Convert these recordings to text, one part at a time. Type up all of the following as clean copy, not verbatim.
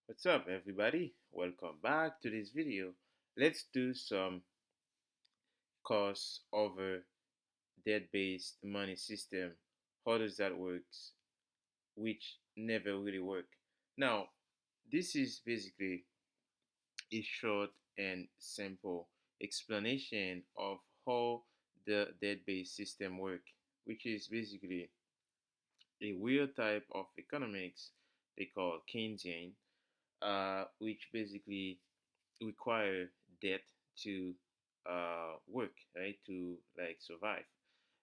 What's up, everybody? Welcome back to this video. Let's do some cost over debt-based money system. How does that works? Which never really work. Now, this is basically a short and simple explanation of how the debt-based system work, which is basically a weird type of economics they call Keynesian, which basically require debt to work, right? To like survive.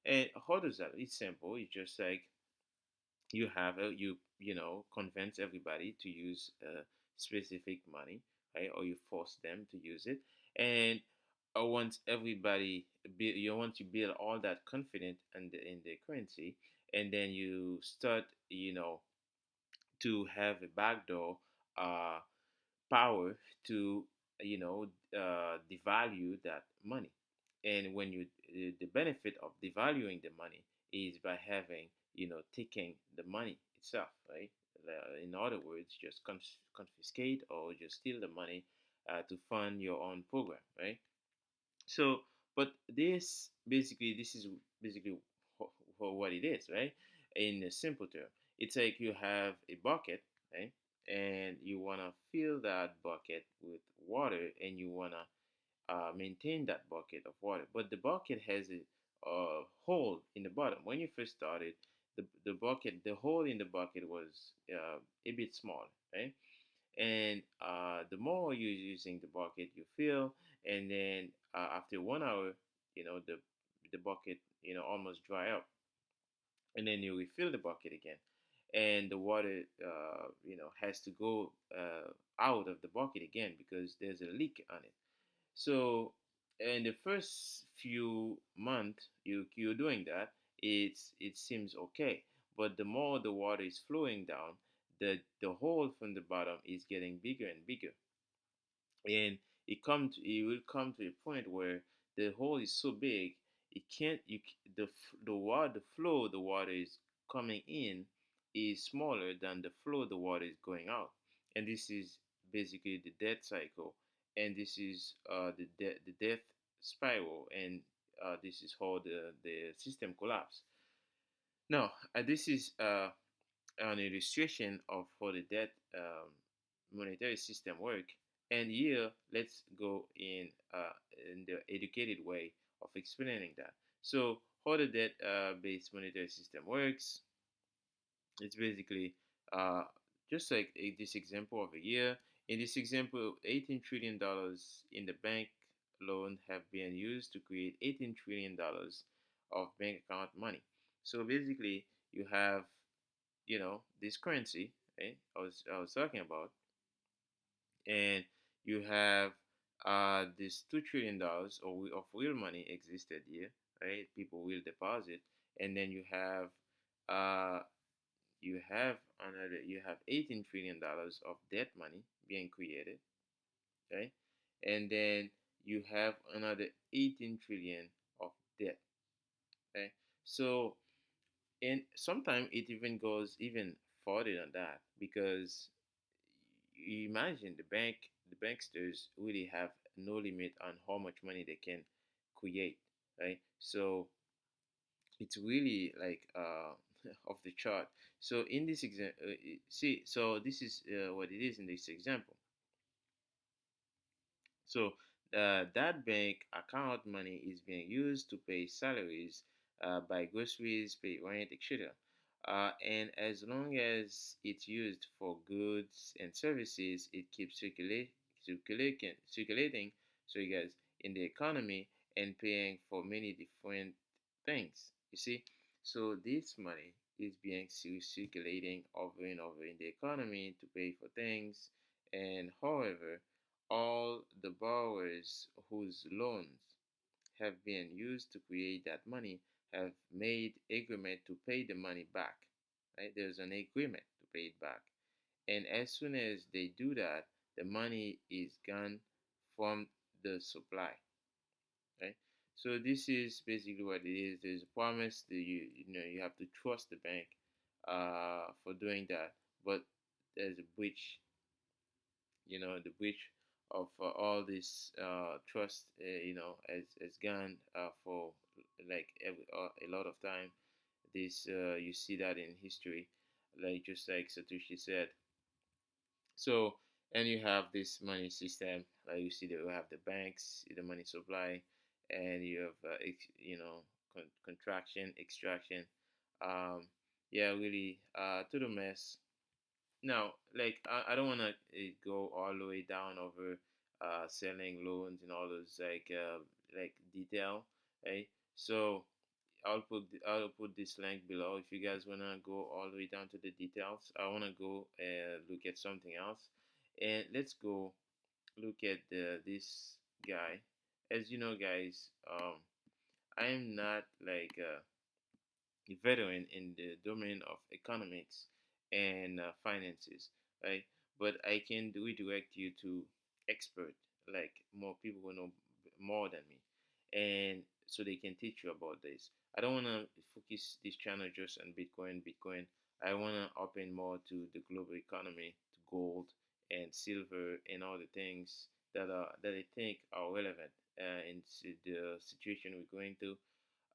And how does that? It's simple. It's just like you have a, convince everybody to use specific money, right? Or you force them to use it, and once everybody you want to build all that confidence in the currency, and then you start, to have a backdoor uh, power to devalue that money. And when you the benefit of devaluing the money is by having, taking the money itself, right? In other words, just confiscate or just steal the money to fund your own program, right? So, but this is basically what it is, right? In a simple term, it's like you have a bucket, right? And you wanna fill that bucket with water, and you wanna maintain that bucket of water. But the bucket has a hole in the bottom. When you first started, the hole in the bucket was a bit small, right? And the more you're using the bucket, you fill, and then after 1 hour, the bucket, almost dry up, and then you refill the bucket again, and the water, has to go out of the bucket again because there's a leak on it. So in the first few months you're doing that, it seems okay. But the more the water is flowing down, the hole from the bottom is getting bigger and bigger, and it will come to a point where the hole is so big it can't you the water, the flow the water is coming in is smaller than the flow the water is going out. And this is basically the death cycle, and this is the death spiral, and this is how the system collapse. Now, this is an illustration of how the debt monetary system work. And here, let's go in the educated way of explaining that. So, how the debt based monetary system works, it's basically uh, just like this example of a year. In this example, $18 trillion in the bank loan have been used to create $18 trillion of bank account money. So basically, you have, this currency, right? I was talking about, and you have this $2 trillion of real money existed here, right? People will deposit, and then uh, you have $18 trillion of debt money being created, right? And then you have another 18 trillion of debt, right? So, and sometimes it even goes even further than that, because you imagine the banksters really have no limit on how much money they can create, right? So it's really like off the chart. So in this example, see, so this is what it is in this example. So that bank account money is being used to pay salaries, buy groceries, pay rent, etc. And as long as it's used for goods and services, it keeps circulating. So you guys, in the economy, and paying for many different things. You see, so this money is being circulating over and over in the economy to pay for things. And however, all the borrowers whose loans have been used to create that money have made agreement to pay the money back. Right? There's an agreement to pay it back. And as soon as they do that, the money is gone from the supply. Right? So this is basically what it is. There's a promise that you have to trust the bank for doing that, but there's a breach the breach of all this trust, has gone for like a lot of time. This you see that in history, like just like Satoshi said. So, and you have this money system, like you see that you have the banks, the money supply, and you have contraction, extraction. Um, yeah, really to the mess. Now, like I don't want to go all the way down over selling loans and all those like detail, right? So I'll put this link below if you guys wanna go all the way down to the details. I wanna go look at something else, and let's go look at this guy. As you know, guys, I am not like a veteran in the domain of economics and finances, right? But I can redirect you to expert, like more people who know more than me, and so they can teach you about this. I don't want to focus this channel just on Bitcoin. Bitcoin. I want to open more to the global economy, to gold and silver and all the things that I think are relevant in the situation we're going through.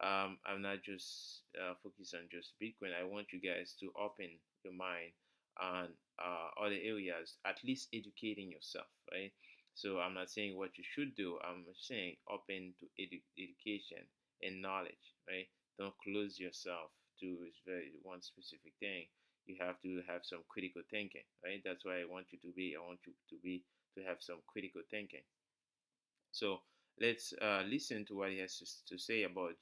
I'm not just focused on just Bitcoin. I want you guys to open your mind on other areas, at least educating yourself, right? So I'm not saying what you should do. I'm saying open to education and knowledge, right? Don't close yourself to very one specific thing. You have to have some critical thinking, right? That's why I want you to be. I want you to have some critical thinking. So let's listen to what he has to say about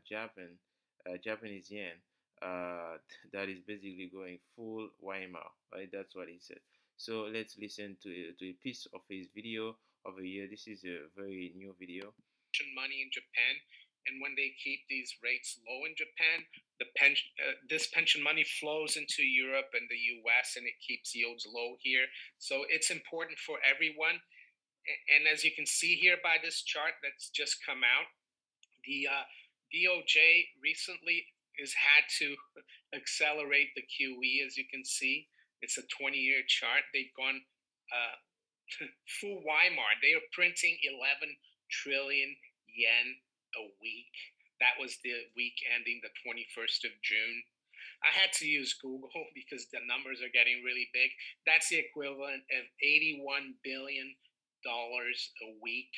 Japanese yen. That is basically going full Weimar, right? That's what he said. So let's listen to a piece of his video over here. This is a very new video. Money in Japan, and when they keep these rates low in Japan, this pension money flows into Europe and the U.S. and it keeps yields low here. So it's important for everyone. And as you can see here by this chart that's just come out, the BOJ recently has had to accelerate the QE. As you can see, it's a 20-year chart. They've gone uh, full Weimar. They are printing 11 trillion yen a week. That was the week ending the 21st of June. I had to use Google because the numbers are getting really big. That's the equivalent of $81 billion a week.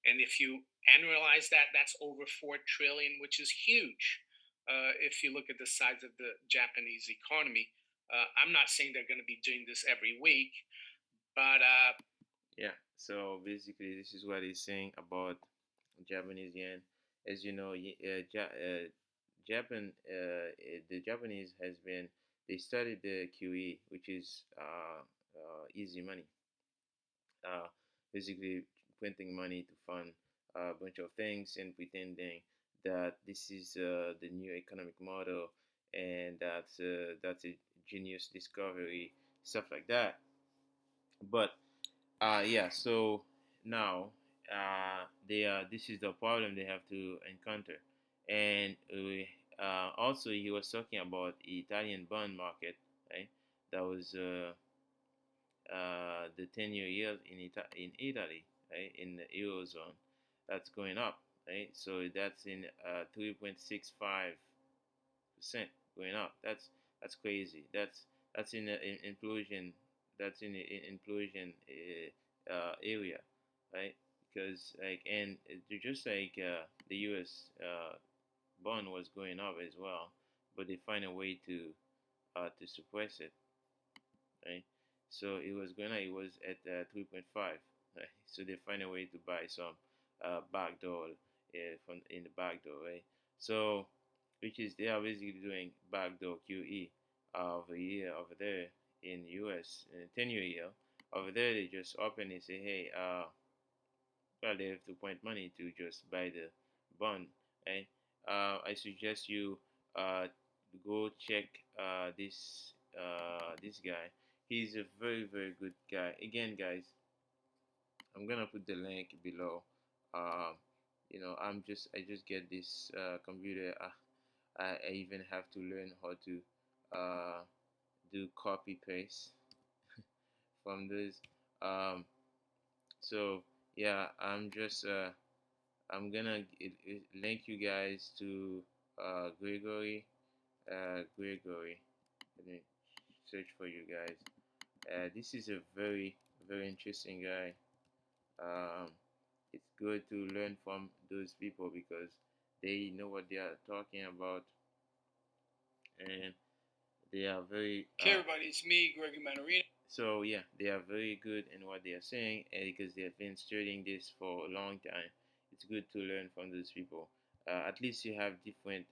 And if you annualize that, that's over 4 trillion, which is huge. If you look at the size of the Japanese economy, I'm not saying they're going to be doing this every week, but Yeah. So basically, this is what he's saying about Japanese yen. As you know, Japan, the Japanese has been they studied the QE, which is easy money. Uh, Basically, printing money to fund a bunch of things and pretending that this is the new economic model and that's a genius discovery, stuff like that. But yeah, so now they this is the problem they have to encounter, and also he was talking about the Italian bond market, right? That was the 10-year yield in Italy, right, in the eurozone, that's going up, right? So that's in 3.65% going up. That's crazy. That's in implosion. That's in implosion area, right? Because like and just like the U.S. Bond was going up as well, but they find a way to suppress it, right? So it was at 3.5, right? So they find a way to buy some backdoor from in the backdoor, right? So which is they are basically doing backdoor QE over here over there in US 10-year year. Over there they just open and say, hey, well they have to point money to just buy the bond, right? I suggest you go check this guy. He's a very good guy. Again, guys, I'm gonna put the link below. Um, I just get this computer. I even have to learn how to uh, do copy paste from this. Um, so yeah, I'm gonna link you guys to Gregory. Gregory. Let me search for you guys. This is a very interesting guy. Um, it's good to learn from those people because they know what they are talking about, and they are very Okay, everybody, it's me, Gregory Manorino. so yeah, they are very good in what they are saying, and because they have been studying this for a long time, it's good to learn from those people. At least you have different,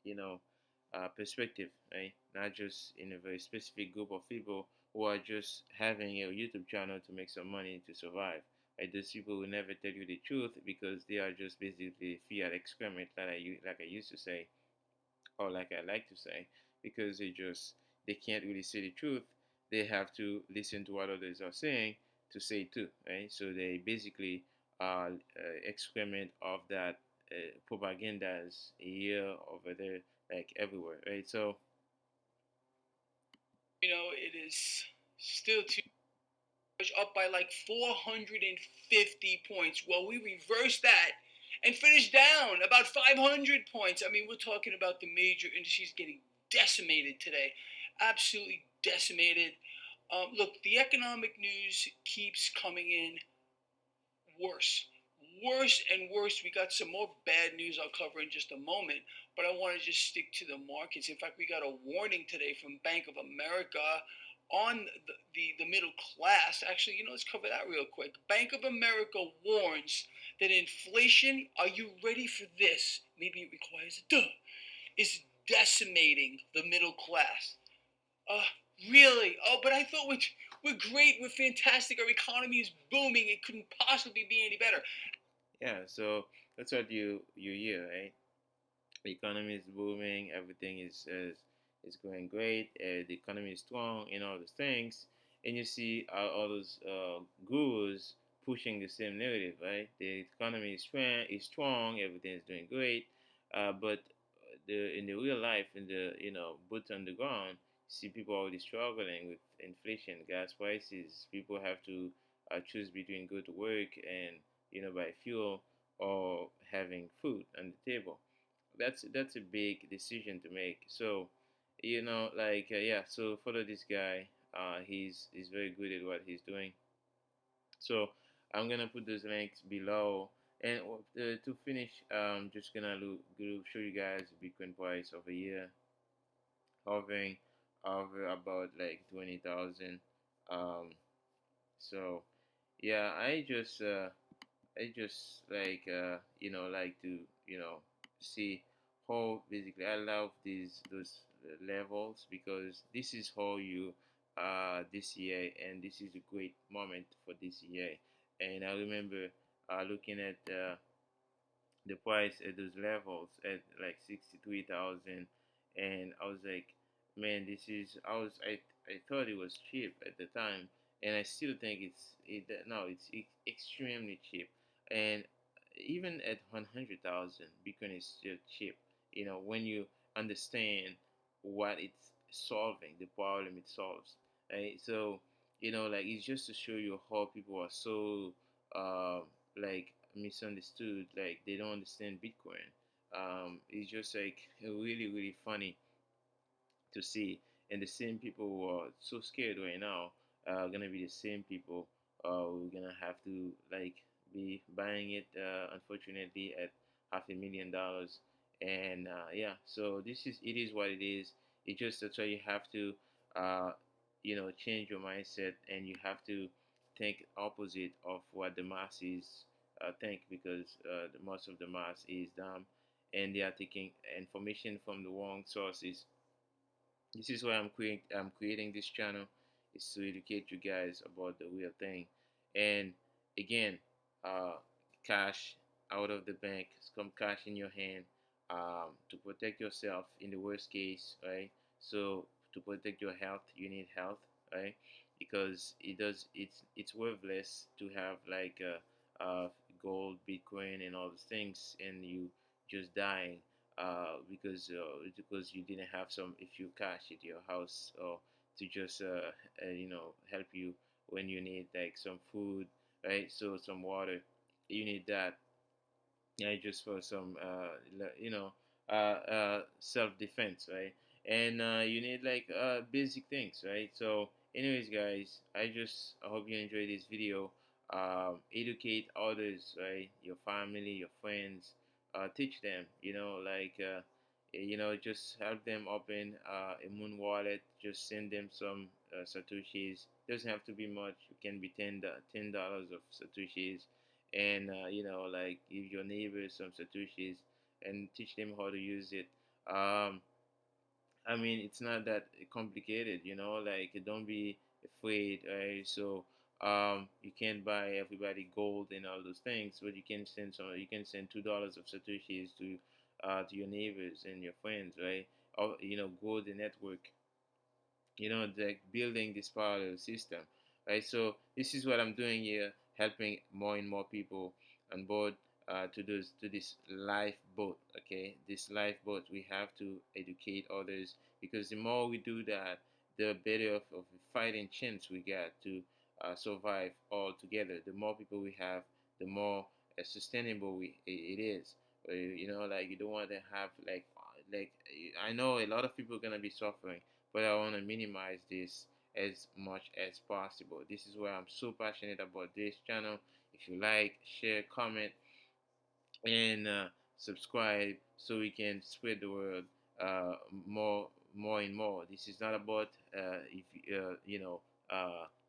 you know, perspective, right? Not just in a very specific group of people who are just having a YouTube channel to make some money to survive. Right? Those people will never tell you the truth because they are just basically fiat excrement, like I used to say, or like I like to say, because they can't really say the truth. They have to listen to what others are saying to say too, right? So they basically excrement of that propagandas here, over there, like everywhere, right? So It is still too up by like 450 points. Well, we reversed that and finished down about 500 points. I mean, we're talking about the major industries getting decimated today, absolutely decimated. Look, the economic news keeps coming in worse, worse and worse. We got some more bad news I'll cover in just a moment, but I want to just stick to the markets. In fact, we got a warning today from Bank of America on the middle class. Actually, let's cover that real quick. Bank of America warns that inflation, are you ready for this? Maybe it requires a duh, is decimating the middle class. Uh, really? Oh, but I thought we're great, we're fantastic, our economy is booming, it couldn't possibly be any better. yeah, so that's what you hear, right? The economy is booming, everything is going great, the economy is strong, and all those things, and you see all those gurus pushing the same narrative, right? The economy is strong, everything is doing great, but the in the real life, in the boots on the ground, see people already struggling with inflation, gas prices. People have to choose between go to work and buy fuel or having food on the table. That's a big decision to make. So, like yeah. So follow this guy. He's very good at what he's doing. So I'm gonna put those links below. And to finish, just gonna show you guys the Bitcoin price of a year hovering over about like 20,000. Um, so yeah, I just like to see how basically I love those levels because this is how you this year, and this is a great moment for this year. And I remember looking at the price at those levels at like 63,000, and I was like, man, this is I thought it was cheap at the time, and I still think it's extremely cheap. And even at 100,000, Bitcoin is still cheap. When you understand what it's solving, the problem it solves, right? So like it's just to show you how people are so like misunderstood, like they don't understand Bitcoin. It's just like really funny to see. And the same people who are so scared right now are gonna be the same people who are gonna have to like be buying it, unfortunately, at $500,000. And yeah, so it is what it is. It just that's why you have to change your mindset, and you have to think opposite of what the masses think, because the most of the mass is dumb, and they are taking information from the wrong sources. This is why I'm creating this channel, is to educate you guys about the real thing. And again, uh, cash out of the bank, some cash in your hand, to protect yourself in the worst case, right? So to protect your health, you need health, right? Because it's worthless to have like gold, Bitcoin, and all those things, and you just dying because you didn't have some, if you cash at your house, or to just help you when you need like some food, right? So some water, you need that, yeah, just for some self defense, right? And you need like basic things, right? So anyways, guys, I hope you enjoy this video. Educate others, right? Your family, your friends, teach them, just help them open a moon wallet. Just send them some satoshis. Doesn't have to be much. It can be $10 of satoshis, and like give your neighbors some satoshis and teach them how to use it. um I mean, it's not that complicated, like don't be afraid, right? So you can't buy everybody gold and all those things, but you can send $2 of satoshis to your neighbors and your friends, right? Or grow the network, like building this parallel system, right? So this is what I'm doing here, helping more and more people on board to this lifeboat. Okay, this lifeboat, we have to educate others, because the more we do that, the better of a fighting chance we get to survive all together. The more people we have, the more sustainable it is. Like you don't want to have like I know a lot of people are gonna be suffering, but I want to minimize this as much as possible. This is why I'm so passionate about this channel. If you like, share, comment, and subscribe, so we can spread the word uh, more, more and more. This is not about if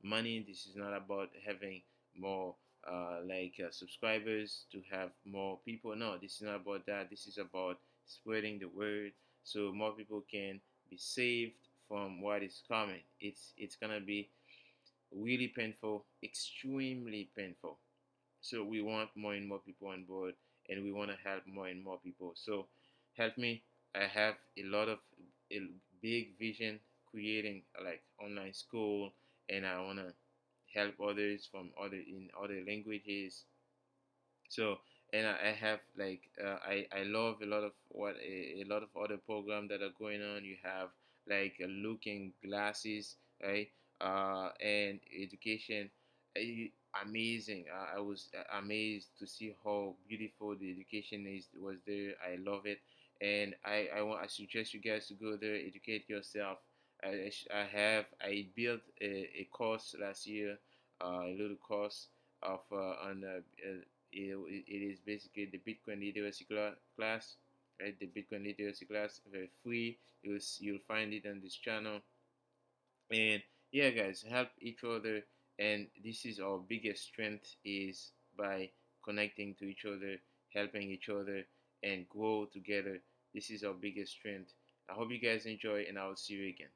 money. This is not about having more subscribers to have more people. No, this is not about that. This is about spreading the word so more people can be saved from what is coming. It's gonna be really painful, extremely painful. So we want more and more people on board, and we want to help more and more people. So help me. I have a big vision, creating like online school, and I want to help others from other languages. So, and I have I love a lot of a lot of other programs that are going on. You have like looking glasses, right? And education, amazing. I was amazed to see how beautiful the education was there. I love it, and I suggest you guys to go there, educate yourself. I built a course last year, a little course of on it is basically the Bitcoin literacy class, right? The Bitcoin literacy class, very free. You'll find it on this channel. And yeah, guys, help each other. And this is our biggest strength, is by connecting to each other, helping each other, and grow together. This is our biggest strength. I hope you guys enjoy, and I will see you again.